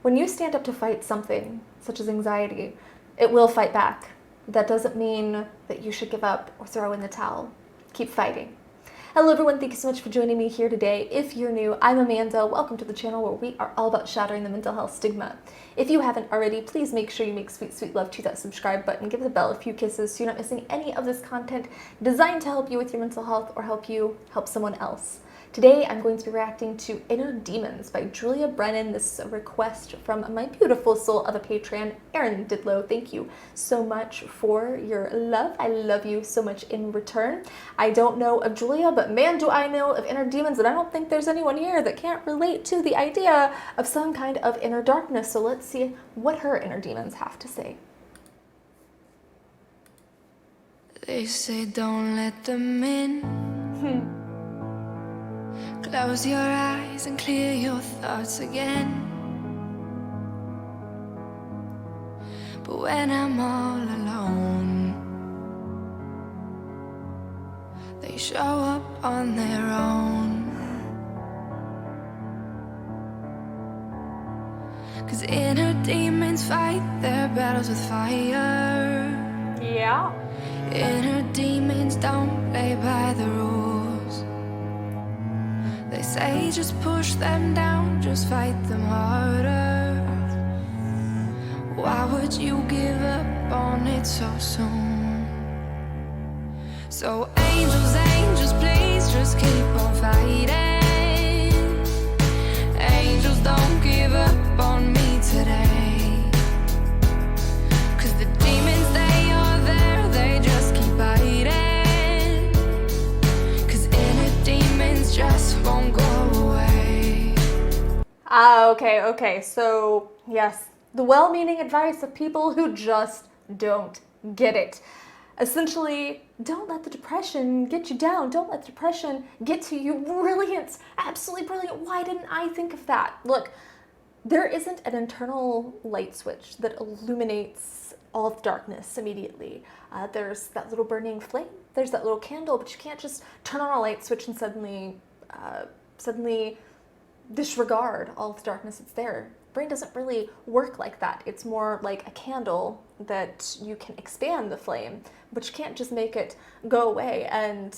When you stand up to fight something, such as anxiety, it will fight back. That doesn't mean that you should give up or throw in the towel. Keep fighting. Hello everyone, thank you so much for joining me here today. If you're new, I'm Amanda. Welcome to the channel where we are all about shattering the mental health stigma. If you haven't already, please make sure you make sweet, sweet love to that subscribe button. Give the bell a few kisses so you're not missing any of this content designed to help you with your mental health or help you help someone else. Today, I'm going to be reacting to Inner Demons by Julia Brennan. This is a request from my beautiful soul of a patron, Erin Didlow. Thank you so much for your love. I love you so much in return. I don't know of Julia, but man, do I know of inner demons, and I don't think there's anyone here that can't relate to the idea of some kind of inner darkness. So let's see what her inner demons have to say. They say don't let them in. Close your eyes and clear your thoughts again. But when I'm all alone, they show up on their own. 'Cause inner demons fight their battles with fire. Yeah. Inner demons don't play by the rules. They say just push them down, just fight them harder. Why would you give up on it so soon? So angels, please just keep on fighting. Angels, don't give up on me today. 'Cause the demons, they are there, they just keep fighting. 'Cause inner demons just won't go away. Okay, so yes, the well-meaning advice of people who just don't get it. Essentially, don't let the depression get you down. Don't let the depression get to you. Brilliant, absolutely brilliant. Why didn't I think of that? Look, there isn't an internal light switch that illuminates all of darkness immediately. There's that little burning flame, there's that little candle, but you can't just turn on a light switch and suddenly disregard all of the darkness that's there. Brain doesn't really work like that. It's more like a candle that you can expand the flame, but you can't just make it go away. And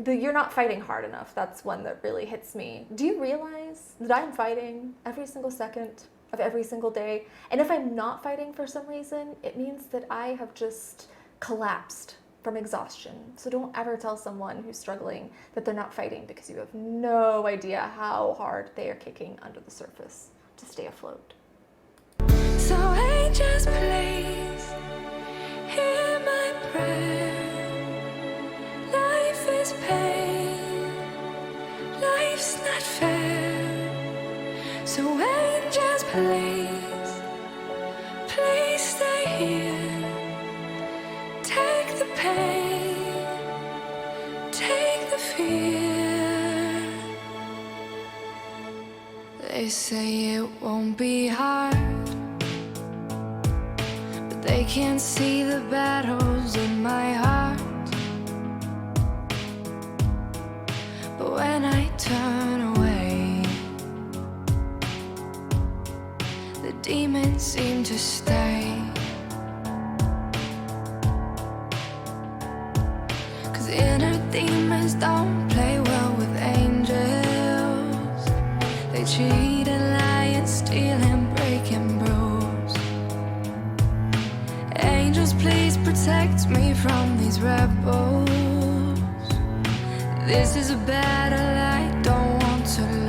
you're not fighting hard enough. That's one that really hits me. Do you realize that I'm fighting every single second of every single day? And if I'm not fighting for some reason, it means that I have just collapsed from exhaustion. So don't ever tell someone who's struggling that they're not fighting, because you have no idea how hard they are kicking under the surface to stay afloat. So angels, please hear my prayer. Life is pain, life's not fair. So angels, please stay here. Take the pain, take the fear. They say it won't be hard, but they can't see the battles in my heart. But when I turn away, the demons seem to stay. Inner demons don't play well with angels. They cheat and lie and steal and break and bruise. Angels, please protect me from these rebels. This is a battle I don't want to lose.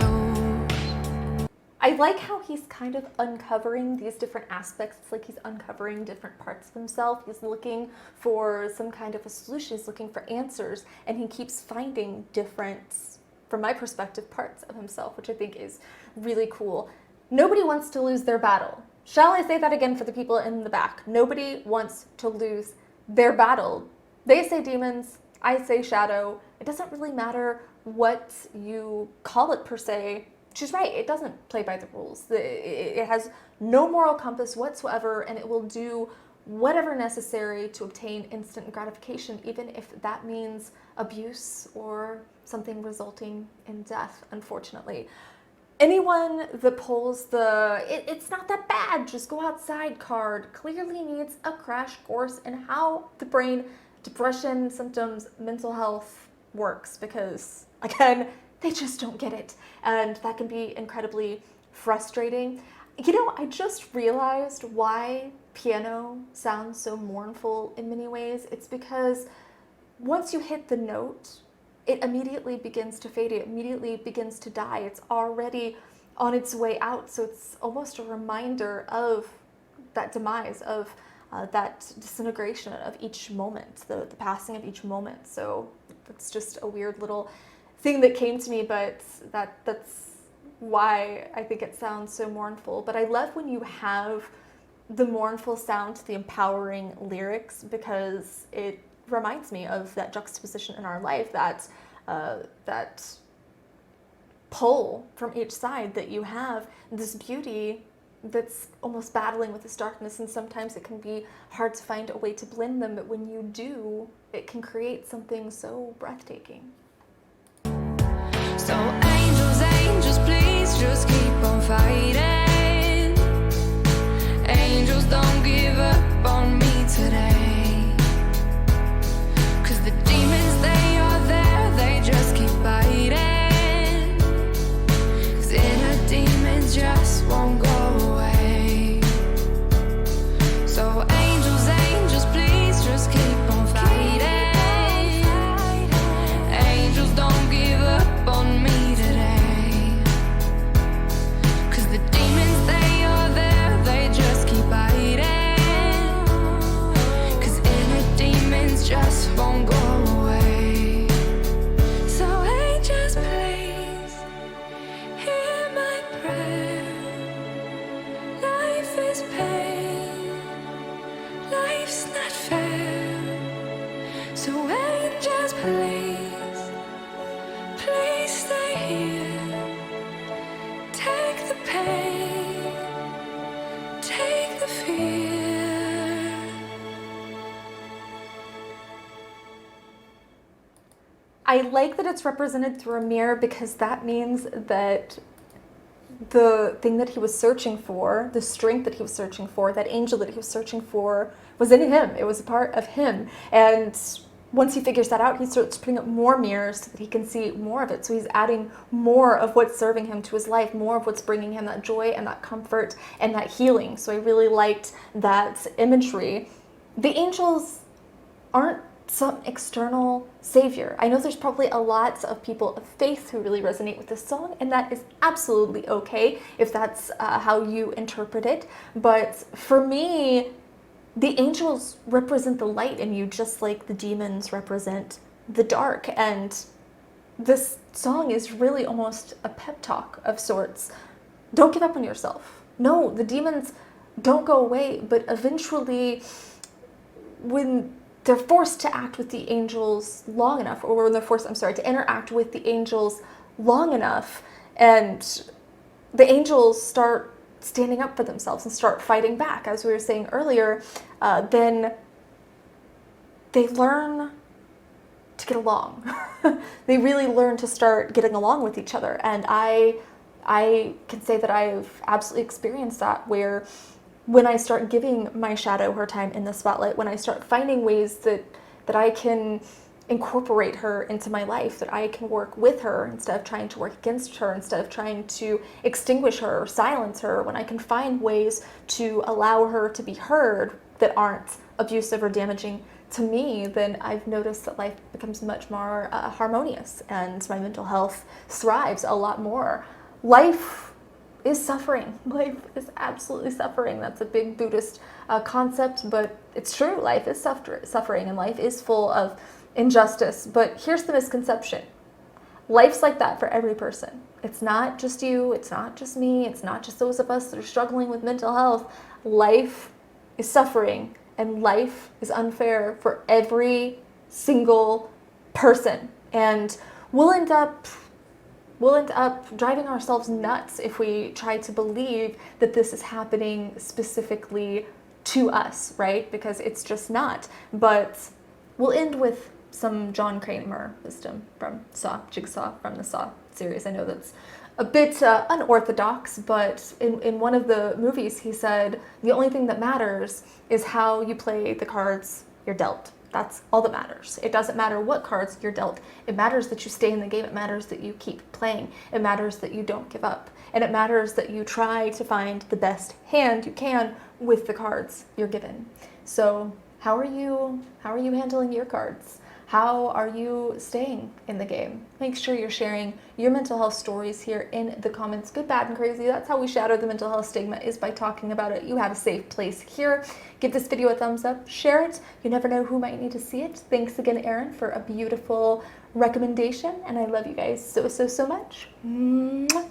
I like how he's kind of uncovering these different aspects. It's like he's uncovering different parts of himself. He's looking for some kind of a solution. He's looking for answers, and he keeps finding different, from my perspective, parts of himself, which I think is really cool. Nobody wants to lose their battle. Shall I say that again for the people in the back? Nobody wants to lose their battle. They say demons, I say shadow. It doesn't really matter what you call it per se. She's right, it doesn't play by the rules. It has no moral compass whatsoever, and it will do whatever necessary to obtain instant gratification, even if that means abuse or something resulting in death, unfortunately. Anyone that pulls the it's not that bad, just go outside card clearly needs a crash course in how the brain, depression symptoms, mental health works, because again, they just don't get it. And that can be incredibly frustrating. I just realized why piano sounds so mournful in many ways. It's because once you hit the note, it immediately begins to fade, it immediately begins to die. It's already on its way out. So it's almost a reminder of that demise, of that disintegration of each moment, the passing of each moment. So that's just a weird little thing that came to me, but that's why I think it sounds so mournful. But I love when you have the mournful sound to the empowering lyrics, because it reminds me of that juxtaposition in our life, that pull from each side, that you have this beauty that's almost battling with this darkness, and sometimes it can be hard to find a way to blend them, but when you do, it can create something so breathtaking. So angels, angels, please just keep on fighting. Angels, don't give up on me today. The demons, they are there, they just keep biting. 'Cause inner demons just won't go away. So angels, angels, please just keep on fighting. Angels, don't give up on me today. 'Cause the demons, they are there, they just keep biting. 'Cause inner demons just won't go away. So angels, please hear my prayer. Life is pain, life's not fair. So angels, please, please stay here. Take the pain, take the fear. I like that it's represented through a mirror, because that means that the thing that he was searching for, the strength that he was searching for, that angel that he was searching for, was in him. It was a part of him. And once he figures that out, he starts putting up more mirrors so that he can see more of it. So he's adding more of what's serving him to his life, more of what's bringing him that joy and that comfort and that healing. So I really liked that imagery. The angels aren't some external savior. I know there's probably a lot of people of faith who really resonate with this song, and that is absolutely okay if that's how you interpret it. But for me, the angels represent the light in you, just like the demons represent the dark. And this song is really almost a pep talk of sorts. Don't give up on yourself. No, the demons don't go away, but eventually, when they're forced to act with the angels long enough, or they're forced, to interact with the angels long enough, and the angels start standing up for themselves and start fighting back, as we were saying earlier, then they learn to get along. They really learn to start getting along with each other. And I can say that I've absolutely experienced that, where when I start giving my shadow her time in the spotlight, when I start finding ways that I can incorporate her into my life, that I can work with her instead of trying to work against her, instead of trying to extinguish her or silence her, when I can find ways to allow her to be heard that aren't abusive or damaging to me, then I've noticed that life becomes much more harmonious, and my mental health thrives a lot more. Life is suffering. Life is absolutely suffering. That's a big Buddhist concept, but it's true. Life is suffering, and life is full of injustice. But here's the misconception. Life's like that for every person. It's not just you. It's not just me. It's not just those of us that are struggling with mental health. Life is suffering, and life is unfair for every single person. And we'll end up driving ourselves nuts if we try to believe that this is happening specifically to us, right? Because it's just not. But we'll end with some John Kramer wisdom from Jigsaw from the Saw series. I know that's a bit unorthodox, but in one of the movies he said the only thing that matters is how you play the cards you're dealt. That's all that matters. It doesn't matter what cards you're dealt. It matters that you stay in the game. It matters that you keep playing. It matters that you don't give up. And it matters that you try to find the best hand you can with the cards you're given. So how are you handling your cards? How are you staying in the game? Make sure you're sharing your mental health stories here in the comments. Good, bad, and crazy. That's how we shatter the mental health stigma, is by talking about it. You have a safe place here. Give this video a thumbs up. Share it. You never know who might need to see it. Thanks again, Erin, for a beautiful recommendation. And I love you guys so, so, so much. Mwah.